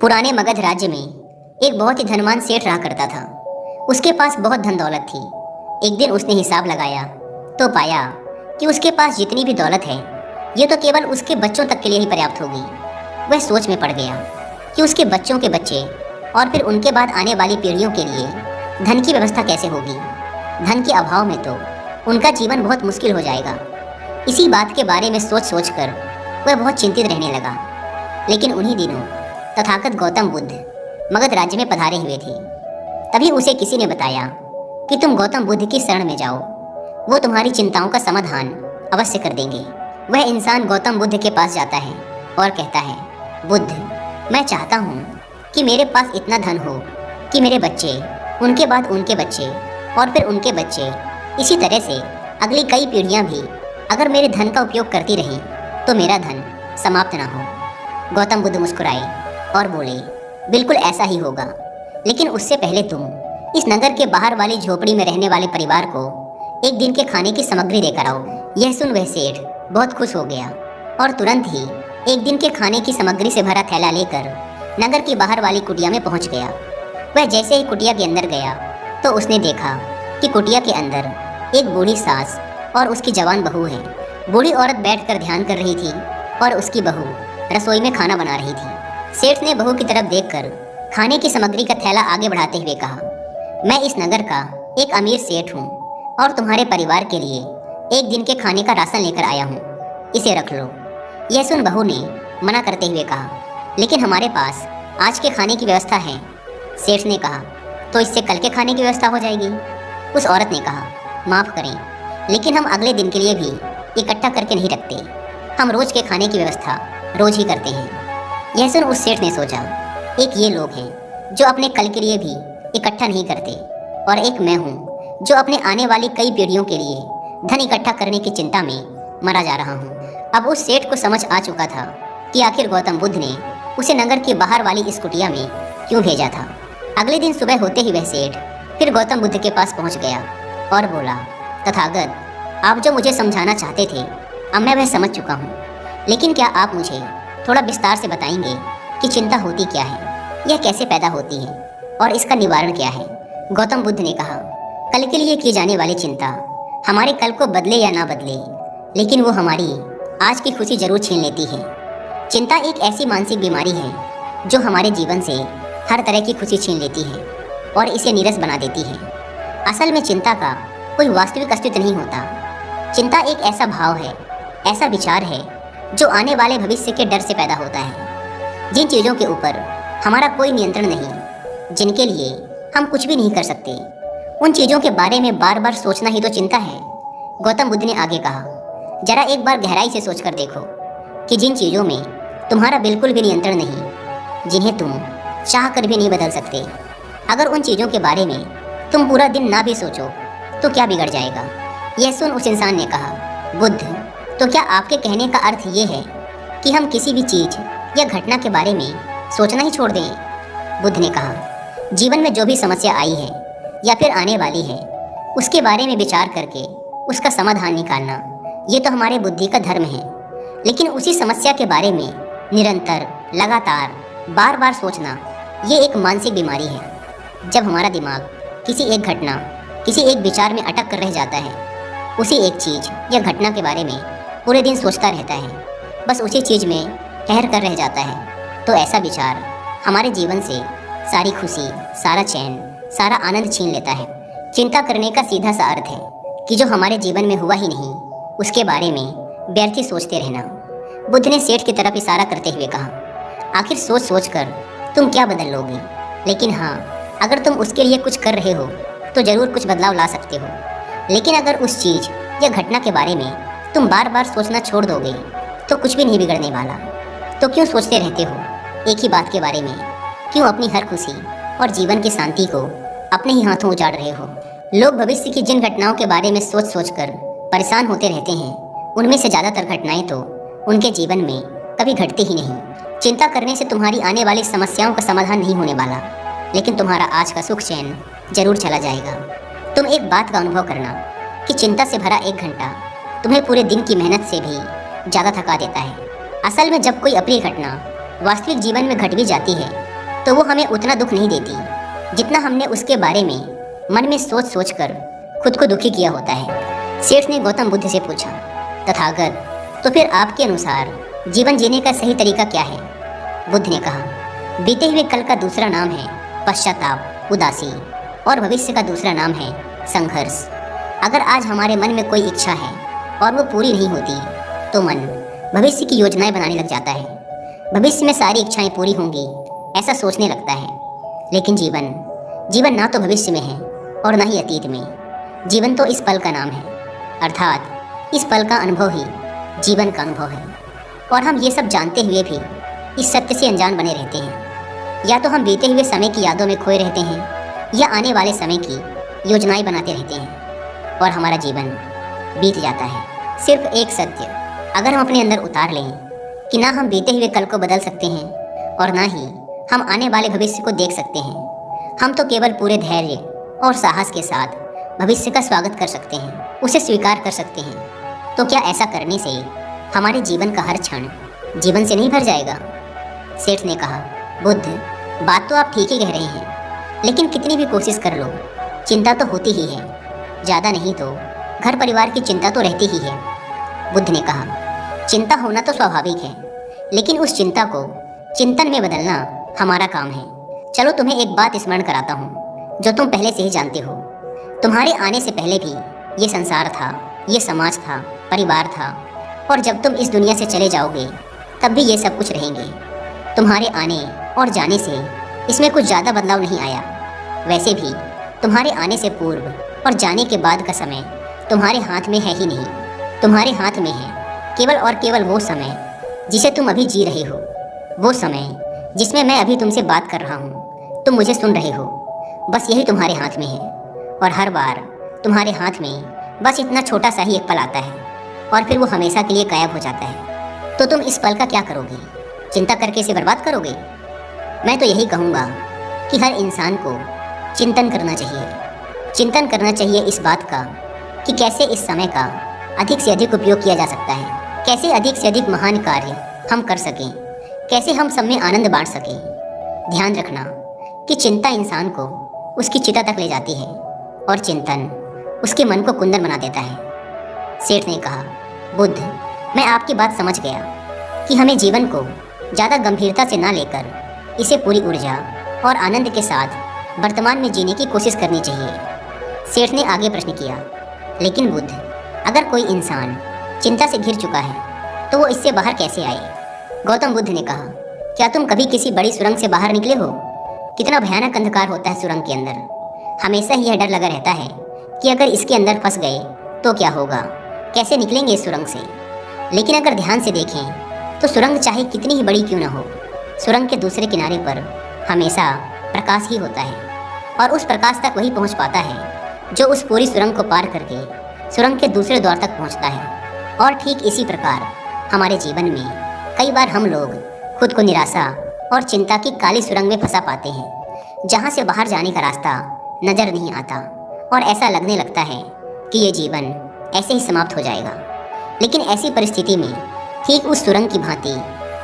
पुराने मगध राज्य में एक बहुत ही धनवान सेठ रहा करता था। उसके पास बहुत धन दौलत थी। एक दिन उसने हिसाब लगाया तो पाया कि उसके पास जितनी भी दौलत है ये तो केवल उसके बच्चों तक के लिए ही पर्याप्त होगी। वह सोच में पड़ गया कि उसके बच्चों के बच्चे और फिर उनके बाद आने वाली पीढ़ियों के लिए धन की व्यवस्था कैसे होगी। धन के अभाव में तो उनका जीवन बहुत मुश्किल हो जाएगा। इसी बात के बारे में सोच सोच कर वह बहुत चिंतित रहने लगा। लेकिन उन्हीं दिनों तथागत गौतम बुद्ध मगध राज्य में पधारे हुए थे। तभी उसे किसी ने बताया कि तुम गौतम बुद्ध की शरण में जाओ, वो तुम्हारी चिंताओं का समाधान अवश्य कर देंगे। वह इंसान गौतम बुद्ध के पास जाता है और कहता है, बुद्ध, मैं चाहता हूँ कि मेरे पास इतना धन हो कि मेरे बच्चे, उनके बाद उनके बच्चे और फिर उनके बच्चे, इसी तरह से अगली कई पीढ़ियाँ भी अगर मेरे धन का उपयोग करती रहीं तो मेरा धन समाप्त ना हो। गौतम बुद्ध मुस्कुराए और बोले, बिल्कुल ऐसा ही होगा, लेकिन उससे पहले तुम इस नगर के बाहर वाली झोपड़ी में रहने वाले परिवार को एक दिन के खाने की सामग्री देकर आओ। यह सुन वह सेठ बहुत खुश हो गया और तुरंत ही एक दिन के खाने की सामग्री से भरा थैला लेकर नगर की बाहर वाली कुटिया में पहुंच गया। वह जैसे ही कुटिया के अंदर गया तो उसने देखा कि कुटिया के अंदर एक बूढ़ी सास और उसकी जवान बहू है। बूढ़ी औरत बैठकर ध्यान कर रही थी और उसकी बहू रसोई में खाना बना रही थी। सेठ ने बहू की तरफ देखकर खाने की सामग्री का थैला आगे बढ़ाते हुए कहा, मैं इस नगर का एक अमीर सेठ हूँ और तुम्हारे परिवार के लिए एक दिन के खाने का राशन लेकर आया हूँ, इसे रख लो। यह सुन बहू ने मना करते हुए कहा, लेकिन हमारे पास आज के खाने की व्यवस्था है। सेठ ने कहा, तो इससे कल के खाने की व्यवस्था हो जाएगी। उस औरत ने कहा, माफ़ करें, लेकिन हम अगले दिन के लिए भी इकट्ठा करके नहीं रखते। हम रोज़ के खाने की व्यवस्था रोज़ ही करते हैं। यह सुन उस सेठ ने सोचा, एक ये लोग हैं जो अपने कल के लिए भी इकट्ठा नहीं करते और एक मैं हूँ जो अपने आने वाली कई पीढ़ियों के लिए धन इकट्ठा करने की चिंता में मरा जा रहा हूँ। अब उस सेठ को समझ आ चुका था कि आखिर गौतम बुद्ध ने उसे नगर के बाहर वाली इस कुटिया में क्यों भेजा था। अगले दिन सुबह होते ही वह सेठ फिर गौतम बुद्ध के पास पहुँच गया और बोला, तथागत, आप जो मुझे समझाना चाहते थे अब मैं वह समझ चुका हूँ, लेकिन क्या आप मुझे थोड़ा विस्तार से बताएंगे कि चिंता होती क्या है, यह कैसे पैदा होती है और इसका निवारण क्या है। गौतम बुद्ध ने कहा, कल के लिए की जाने वाली चिंता हमारे कल को बदले या ना बदले, लेकिन वो हमारी आज की खुशी जरूर छीन लेती है। चिंता एक ऐसी मानसिक बीमारी है जो हमारे जीवन से हर तरह की खुशी छीन लेती है और इसे नीरस बना देती है। असल में चिंता का कोई वास्तविक अस्तित्व नहीं होता। चिंता एक ऐसा भाव है, ऐसा विचार है जो आने वाले भविष्य के डर से पैदा होता है। जिन चीज़ों के ऊपर हमारा कोई नियंत्रण नहीं, जिनके लिए हम कुछ भी नहीं कर सकते, उन चीज़ों के बारे में बार बार सोचना ही तो चिंता है। गौतम बुद्ध ने आगे कहा, जरा एक बार गहराई से सोचकर देखो कि जिन चीज़ों में तुम्हारा बिल्कुल भी नियंत्रण नहीं, जिन्हें तुम चाह कर भी नहीं बदल सकते, अगर उन चीज़ों के बारे में तुम पूरा दिन ना भी सोचो तो क्या बिगड़ जाएगा। यह सुन उस इंसान ने कहा, बुद्ध, तो क्या आपके कहने का अर्थ ये है कि हम किसी भी चीज़ या घटना के बारे में सोचना ही छोड़ दें। बुद्ध ने कहा, जीवन में जो भी समस्या आई है या फिर आने वाली है उसके बारे में विचार करके उसका समाधान निकालना, ये तो हमारे बुद्धि का धर्म है। लेकिन उसी समस्या के बारे में निरंतर, लगातार, बार बार सोचना, ये एक मानसिक बीमारी है। जब हमारा दिमाग किसी एक घटना, किसी एक विचार में अटक कर रह जाता है, उसी एक चीज़ या घटना के बारे में पूरे दिन सोचता रहता है, बस उसी चीज़ में ठहर कर रह जाता है, तो ऐसा विचार हमारे जीवन से सारी खुशी, सारा चैन, सारा आनंद छीन लेता है। चिंता करने का सीधा सा अर्थ है कि जो हमारे जीवन में हुआ ही नहीं उसके बारे में व्यर्थ ही सोचते रहना। बुद्ध ने सेठ की तरफ इशारा करते हुए कहा, आखिर सोच सोच कर तुम क्या बदल लोगे, लेकिन हाँ, अगर तुम उसके लिए कुछ कर रहे हो तो ज़रूर कुछ बदलाव ला सकते हो। लेकिन अगर उस चीज़ या घटना के बारे में तुम बार बार सोचना छोड़ दोगे तो कुछ भी नहीं बिगड़ने वाला। तो क्यों सोचते रहते हो एक ही बात के बारे में? क्यों अपनी हर खुशी और जीवन की शांति को अपने ही हाथों उजाड़ रहे हो? लोग भविष्य की जिन घटनाओं के बारे में सोच सोच कर परेशान होते रहते हैं, उनमें से ज़्यादातर घटनाएं तो उनके जीवन में कभी घटती ही नहीं। चिंता करने से तुम्हारी आने वाली समस्याओं का समाधान नहीं होने वाला, लेकिन तुम्हारा आज का सुख चैन जरूर चला जाएगा। तुम एक बात का अनुभव करना कि चिंता से भरा एक घंटा तुम्हें पूरे दिन की मेहनत से भी ज़्यादा थका देता है। असल में जब कोई अप्रिय घटना वास्तविक जीवन में घट भी जाती है तो वो हमें उतना दुख नहीं देती जितना हमने उसके बारे में मन में सोच सोच कर खुद को दुखी किया होता है। सेठ ने गौतम बुद्ध से पूछा, तथागत, तो फिर आपके अनुसार जीवन जीने का सही तरीका क्या है? बुद्ध ने कहा, बीते हुए कल का दूसरा नाम है पश्चाताप, उदासी, और भविष्य का दूसरा नाम है संघर्ष। अगर आज हमारे मन में कोई इच्छा है और वो पूरी नहीं होती तो मन भविष्य की योजनाएं बनाने लग जाता है। भविष्य में सारी इच्छाएं पूरी होंगी ऐसा सोचने लगता है। लेकिन जीवन ना तो भविष्य में है और ना ही अतीत में। जीवन तो इस पल का नाम है, अर्थात इस पल का अनुभव ही जीवन का अनुभव है। और हम ये सब जानते हुए भी इस सत्य से अनजान बने रहते हैं। या तो हम बीते हुए समय की यादों में खोए रहते हैं या आने वाले समय की योजनाएं बनाते रहते हैं और हमारा जीवन बीत जाता है। सिर्फ एक सत्य अगर हम अपने अंदर उतार लें कि ना हम बीते हुए कल को बदल सकते हैं और ना ही हम आने वाले भविष्य को देख सकते हैं। हम तो केवल पूरे धैर्य और साहस के साथ भविष्य का स्वागत कर सकते हैं, उसे स्वीकार कर सकते हैं। तो क्या ऐसा करने से हमारे जीवन का हर क्षण जीवन से नहीं भर जाएगा? सेठ ने कहा, बुद्ध, बात तो आप ठीक ही कह रहे हैं, लेकिन कितनी भी कोशिश कर लो चिंता तो होती ही है। ज़्यादा नहीं तो घर परिवार की चिंता तो रहती ही है। बुद्ध ने कहा, चिंता होना तो स्वाभाविक है, लेकिन उस चिंता को चिंतन में बदलना हमारा काम है। चलो तुम्हें एक बात स्मरण कराता हूँ जो तुम पहले से ही जानते हो। तुम्हारे आने से पहले भी ये संसार था, ये समाज था, परिवार था, और जब तुम इस दुनिया से चले जाओगे तब भी ये सब कुछ रहेंगे। तुम्हारे आने और जाने से इसमें कुछ ज़्यादा बदलाव नहीं आया। वैसे भी तुम्हारे आने से पूर्व और जाने के बाद का समय तुम्हारे हाथ में है ही नहीं। तुम्हारे हाथ में है केवल और केवल वो समय जिसे तुम अभी जी रहे हो, वो समय जिसमें मैं अभी तुमसे बात कर रहा हूँ, तुम मुझे सुन रहे हो। बस यही तुम्हारे हाथ में है। और हर बार तुम्हारे हाथ में बस इतना छोटा सा ही एक पल आता है और फिर वो हमेशा के लिए गायब हो जाता है। तो तुम इस पल का क्या करोगे? चिंता करके इसे बर्बाद करोगे? मैं तो यही कहूँगा कि हर इंसान को चिंतन करना चाहिए। चिंतन करना चाहिए इस बात का कि कैसे इस समय का अधिक से अधिक उपयोग किया जा सकता है, कैसे अधिक से अधिक महान कार्य हम कर सकें, कैसे हम सब में आनंद बांट सकें। ध्यान रखना कि चिंता इंसान को उसकी चिता तक ले जाती है और चिंतन उसके मन को कुंदन बना देता है। सेठ ने कहा, बुद्ध, मैं आपकी बात समझ गया कि हमें जीवन को ज़्यादा गंभीरता से ना लेकर इसे पूरी ऊर्जा और आनंद के साथ वर्तमान में जीने की कोशिश करनी चाहिए। सेठ ने आगे प्रश्न किया, लेकिन बुद्ध, अगर कोई इंसान चिंता से घिर चुका है तो वो इससे बाहर कैसे आए? गौतम बुद्ध ने कहा, क्या तुम कभी किसी बड़ी सुरंग से बाहर निकले हो? कितना भयानक अंधकार होता है सुरंग के अंदर। हमेशा ही यह डर लगा रहता है कि अगर इसके अंदर फंस गए तो क्या होगा, कैसे निकलेंगे इस सुरंग से। लेकिन अगर ध्यान से देखें तो सुरंग चाहे कितनी ही बड़ी क्यों ना हो, सुरंग के दूसरे किनारे पर हमेशा प्रकाश ही होता है और उस प्रकाश तक वही पहुंच पाता है जो उस पूरी सुरंग को पार करके सुरंग के दूसरे द्वार तक पहुंचता है। और ठीक इसी प्रकार हमारे जीवन में कई बार हम लोग खुद को निराशा और चिंता की काली सुरंग में फंसा पाते हैं, जहां से बाहर जाने का रास्ता नजर नहीं आता और ऐसा लगने लगता है कि ये जीवन ऐसे ही समाप्त हो जाएगा। लेकिन ऐसी परिस्थिति में ठीक उस सुरंग की भांति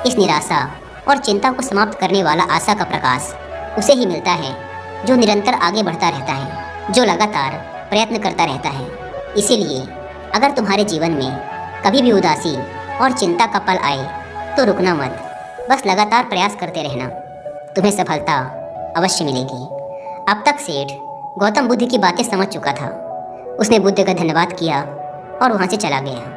इस निराशा और चिंता को समाप्त करने वाला आशा का प्रकाश उसे ही मिलता है जो निरंतर आगे बढ़ता रहता है, जो लगातार प्रयत्न करता रहता है। इसीलिए अगर तुम्हारे जीवन में कभी भी उदासी और चिंता का पल आए तो रुकना मत, बस लगातार प्रयास करते रहना, तुम्हें सफलता अवश्य मिलेगी। अब तक सेठ गौतम बुद्ध की बातें समझ चुका था। उसने बुद्ध का धन्यवाद किया और वहाँ से चला गया।